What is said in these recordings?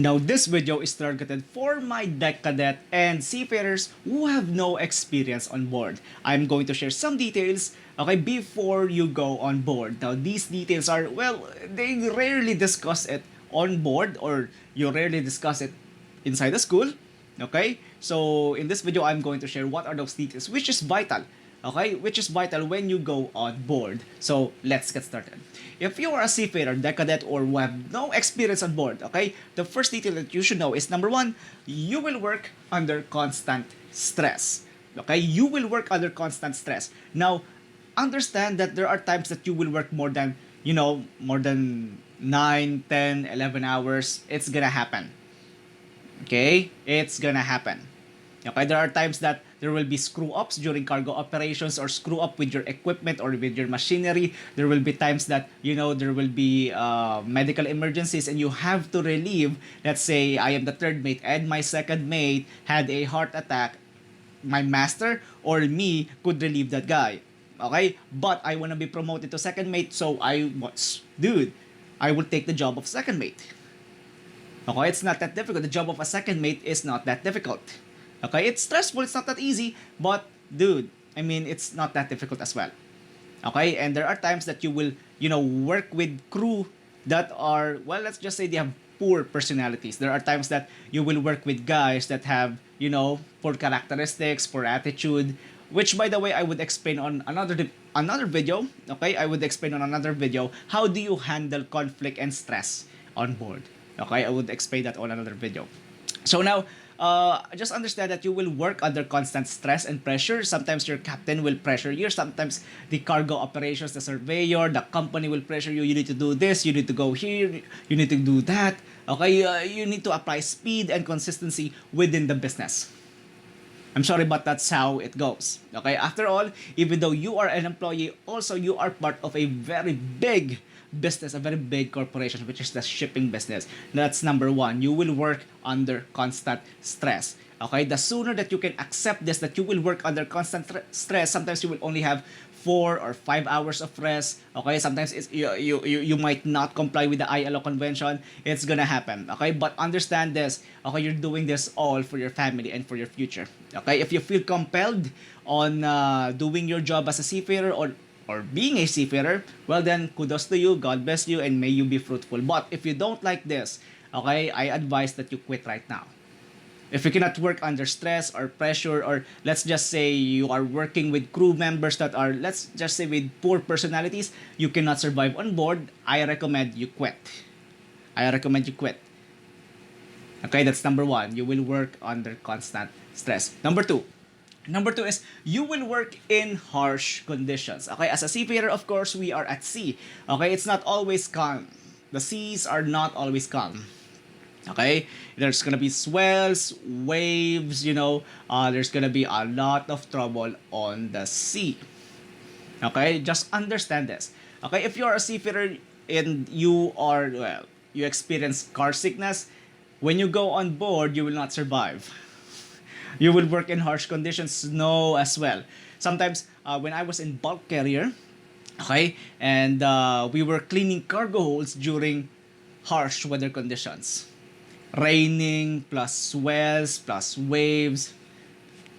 Now this video is targeted for my deck cadet and seafarers who have no experience on board. I'm going to share some details, okay, before you go on board. Now these details are, well, they rarely discuss it on board, or you rarely discuss it inside the school, okay? So in this video, I'm going to share what are those details, which is vital, okay, which is vital when you go on board. So let's get started. If you are a seafarer, deck cadet, or who have no experience on board, okay, the first detail that you should know is number one, you will work under constant stress. Okay, you will work under constant stress. Now, understand that there are times that you will work more than, more than 9, 10, 11 hours. It's gonna happen. Okay, it's gonna happen. Okay, there are times that there will be screw ups during cargo operations, or screw up with your equipment or with your machinery. There will be times that there will be medical emergencies and you have to relieve. Let's say I am the third mate and my second mate had a heart attack. My master or me could relieve that guy. Okay, but I want to be promoted to second mate, so I will take the job of second mate. Okay, it's not that difficult. The job of a second mate is not that difficult. Okay, it's stressful, it's not that easy, but dude, I mean, it's not that difficult as well. Okay, and there are times that you will, work with crew that are, well, let's just say they have poor personalities. There are times that you will work with guys that have, poor characteristics, poor attitude, which, by the way, I would explain on another video. Okay, I would explain on another video how do you handle conflict and stress on board. Okay, I would explain that on another video. So now, just understand that you will work under constant stress and pressure. Sometimes your captain will pressure you. Sometimes the cargo operations, the surveyor, the company will pressure you. You need to do this. You need to go here. You need to do that. Okay, you need to apply speed and consistency within the business. I'm sorry, but that's how it goes. Okay, after all, even though you are an employee, also you are part of a very big business, a very big corporation, which is the shipping business. That's number one. You will work under constant stress. Okay, the sooner that you can accept this, that you will work under constant stress, sometimes you will only have 4 or 5 hours of rest. Okay, sometimes you might not comply with the ILO convention. It's gonna happen. Okay, but understand this. Okay, you're doing this all for your family and for your future. Okay, if you feel compelled on doing your job as a seafarer, or being a seafarer, well then, kudos to you, God bless you, and may you be fruitful. But if you don't like this, okay, I advise that you quit right now. If you cannot work under stress or pressure, or let's just say you are working with crew members that are, let's just say, with poor personalities, you cannot survive on board, I recommend you quit. I recommend you quit. Okay, that's number one. You will work under constant stress. Number two is you will work in harsh conditions. Okay, as a seafarer, of course, we are at sea. Okay, it's not always calm. The seas are not always calm. Okay, there's gonna be swells, waves, there's gonna be a lot of trouble on the sea. Okay, just understand this. Okay, if you're a seafarer and you experience car sickness, when you go on board, you will not survive. You will work in harsh conditions, snow as well. Sometimes, when I was in bulk carrier, okay, and we were cleaning cargo holds during harsh weather conditions. Raining, plus swells, plus waves.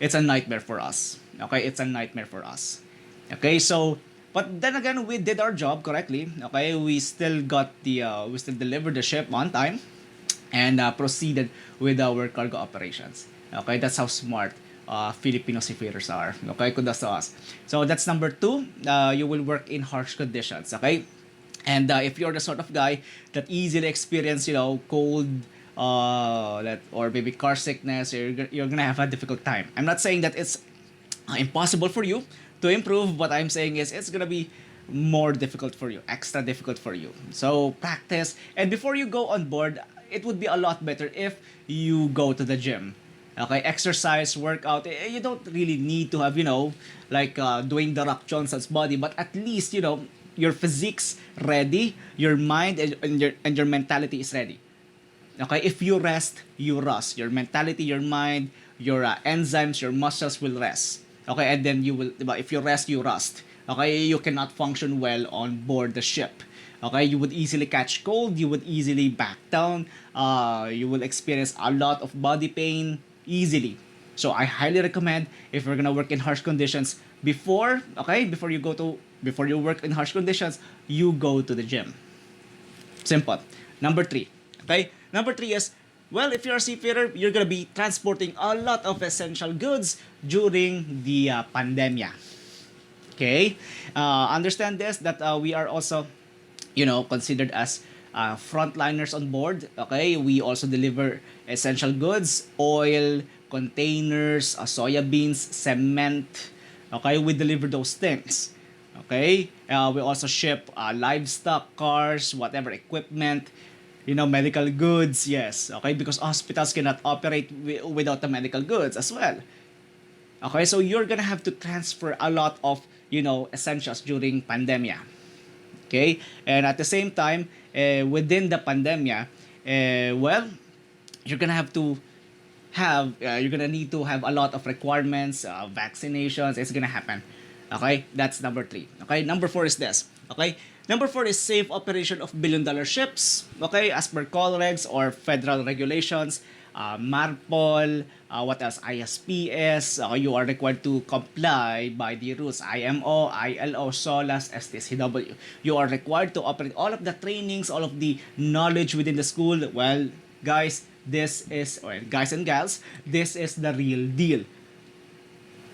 It's a nightmare for us. Okay, it's a nightmare for us. Okay, so, but then again, we did our job correctly. Okay, we still delivered the ship on time, and proceeded with our cargo operations. Okay, that's how smart Filipino seafarers are. Okay, kudos to us. So that's number two. You will work in harsh conditions. Okay, and if you're the sort of guy that easily experience, cold, or maybe car sickness, you're gonna have a difficult time. I'm not saying that it's impossible for you to improve. What I'm saying is it's gonna be more difficult for you, extra difficult for you. So practice, and before you go on board, it would be a lot better if you go to the gym. Okay, exercise, workout. You don't really need to have, doing the Rock Johnson's body, but at least, your physique's ready, your mind and your mentality is ready. Okay, if you rest, you rust. Your mentality, your mind, your enzymes, your muscles will rest. Okay, and then if you rest, you rust. Okay, you cannot function well on board the ship. Okay, you would easily catch cold, you would easily back down, you will experience a lot of body pain easily. So I highly recommend, if you're gonna work in harsh conditions, before you work in harsh conditions, you go to the gym. Simple. Number three. Okay? Number three is, well, if you're a seafarer, you're gonna be transporting a lot of essential goods during the pandemia. Okay? Understand this, that we are also, considered as frontliners on board. Okay? We also deliver essential goods, oil, containers, soya beans, cement. Okay? We deliver those things. Okay? We also ship livestock, cars, whatever equipment, medical goods, yes. Okay? Because hospitals cannot operate without the medical goods as well. Okay? So you're gonna have to transfer a lot of, essentials during pandemia. Okay? And at the same time, within the pandemia, well, you're gonna have to you're gonna need to have a lot of requirements, vaccinations. It's gonna happen. Okay, that's number three. Okay, number four is this. Okay, number four is safe operation of billion-dollar ships. Okay, as per call regs or federal regulations, MARPOL, what else? ISPS. You are required to comply by the rules IMO, ILO, SOLAS, STCW. You are required to operate all of the trainings, all of the knowledge within the school. Well, guys, guys and gals, this is the real deal.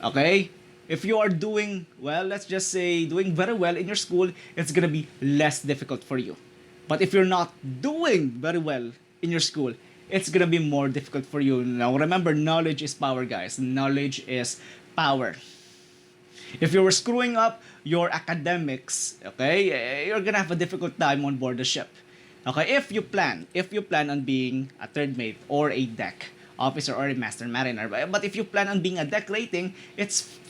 Okay? If you are doing well, let's just say doing very well in your school, it's gonna be less difficult for you. But if you're not doing very well in your school, it's gonna be more difficult for you. Now remember, knowledge is power, guys. Knowledge is power. If you were screwing up your academics, okay, you're gonna have a difficult time on board the ship. Okay, if you plan on being a third mate or a deck officer or a master mariner, but if you plan on being a deck rating, it's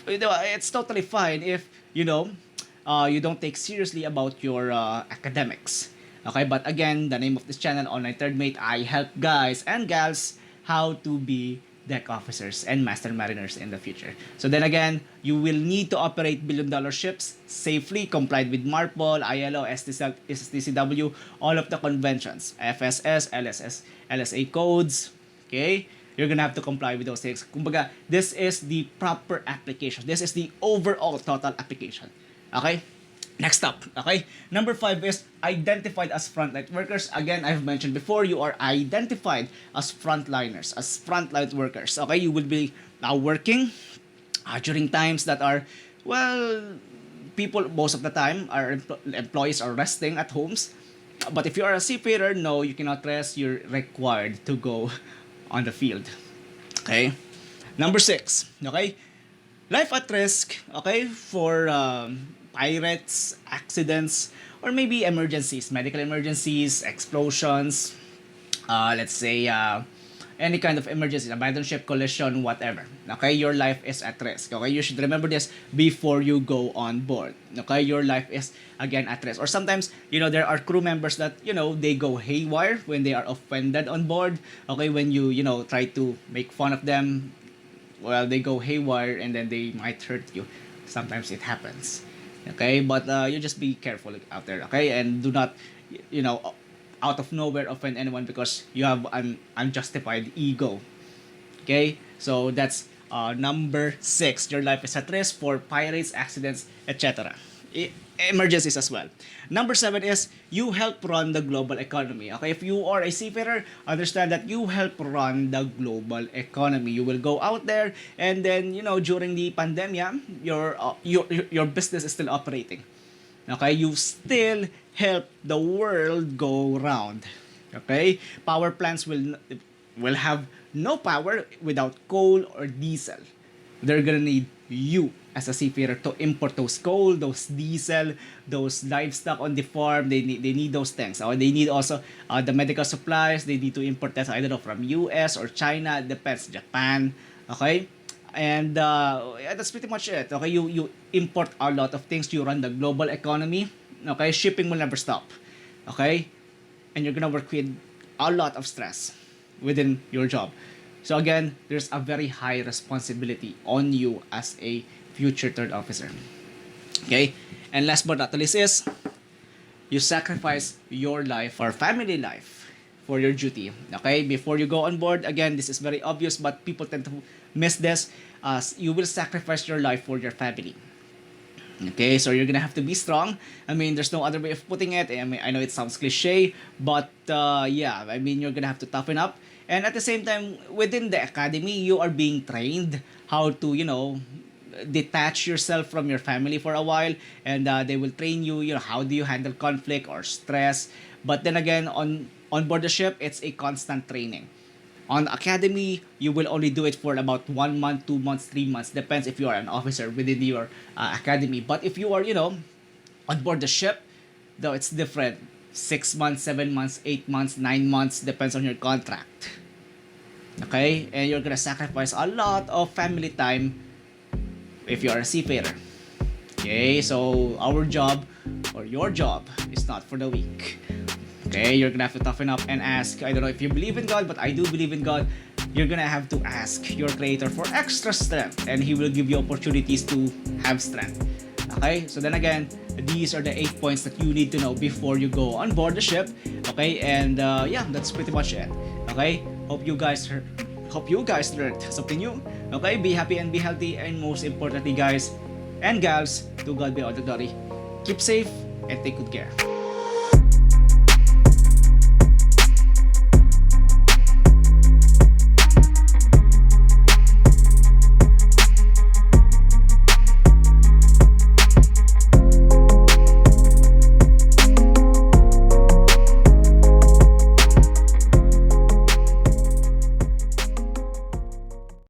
totally fine if you don't take seriously about your academics. Okay, but again, the name of this channel, Online Third Mate, I help guys and gals how to be deck officers and master mariners in the future. So then again, you will need to operate billion-dollar ships safely, complied with MARPOL, ILO, STCW, all of the conventions, FSS, LSS, LSA codes. Okay? You're gonna have to comply with those things. Kumbaga, this is the proper application. This is the overall total application. Okay? Next up, okay? Number 5 is identified as frontline workers. Again, I've mentioned before, you are identified as frontliners, as frontline workers. Okay, you will be working during times that are, well, people most of the time employees are resting at homes. But if you are a seafarer, no, you cannot rest. You're required to go on the field. Okay? Number 6, okay? Life at risk, okay, for pirates, accidents, or maybe emergencies, medical emergencies, explosions, let's say any kind of emergency, abandoned ship, collision, whatever. Okay, your life is at risk. Okay, you should remember this before you go on board. Okay, your life is again at risk. Or sometimes, there are crew members that, they go haywire when they are offended on board. Okay, when you try to make fun of them, well, they go haywire and then they might hurt you. Sometimes it happens. Okay, but you just be careful out there. Okay, and do not, out of nowhere offend anyone because you have an unjustified ego. Okay, so that's number 6. Your life is at risk for pirates, accidents, etc. Emergencies as well. Number 7 is you help run the global economy. Okay, if you are a seafarer, understand that you help run the global economy. You will go out there, and then during the pandemic, your business is still operating. Okay, you still help the world go round. Okay, power plants will have no power without coal or diesel. They're gonna need you as a seafarer to import those coal, those diesel, those livestock on the farm. They need those things. Or they need also the medical supplies. They need to import that, I don't know, from US or China. Depends, Japan. Okay, and yeah, that's pretty much it. Okay, you import a lot of things. You run the global economy. Okay, shipping will never stop. Okay, and you're gonna work with a lot of stress within your job. So again, there's a very high responsibility on you as a future third officer. Okay? And last but not least is you sacrifice your life or family life for your duty. Okay, before you go on board, again, this is very obvious, but people tend to miss this. You will sacrifice your life for your family. Okay, so you're gonna have to be strong. I mean, there's no other way of putting it. I mean, I know it sounds cliche, but yeah, I mean, you're gonna have to toughen up. And at the same time, within the academy, you are being trained how to, detach yourself from your family for a while, and they will train you. How do you handle conflict or stress? But then again, on board the ship, it's a constant training. On academy, you will only do it for about 1 month, 2 months, 3 months. Depends if you are an officer within your academy. But if you are, on board the ship, though it's different. 6 months, 7 months, 8 months, 9 months, depends on your contract. Okay? And you're gonna sacrifice a lot of family time if you are a seafarer. Okay? So, our job, or your job, is not for the weak. Okay, you're gonna have to toughen up and ask. I don't know if you believe in God, but I do believe in God. You're gonna have to ask your Creator for extra strength, and He will give you opportunities to have strength. Okay, so then again, these are the 8 points that you need to know before you go on board the ship. Okay, and yeah, that's pretty much it. Okay, hope you guys learned something new. Okay, be happy and be healthy, and most importantly, guys and gals, to God be all the glory. Keep safe and take good care.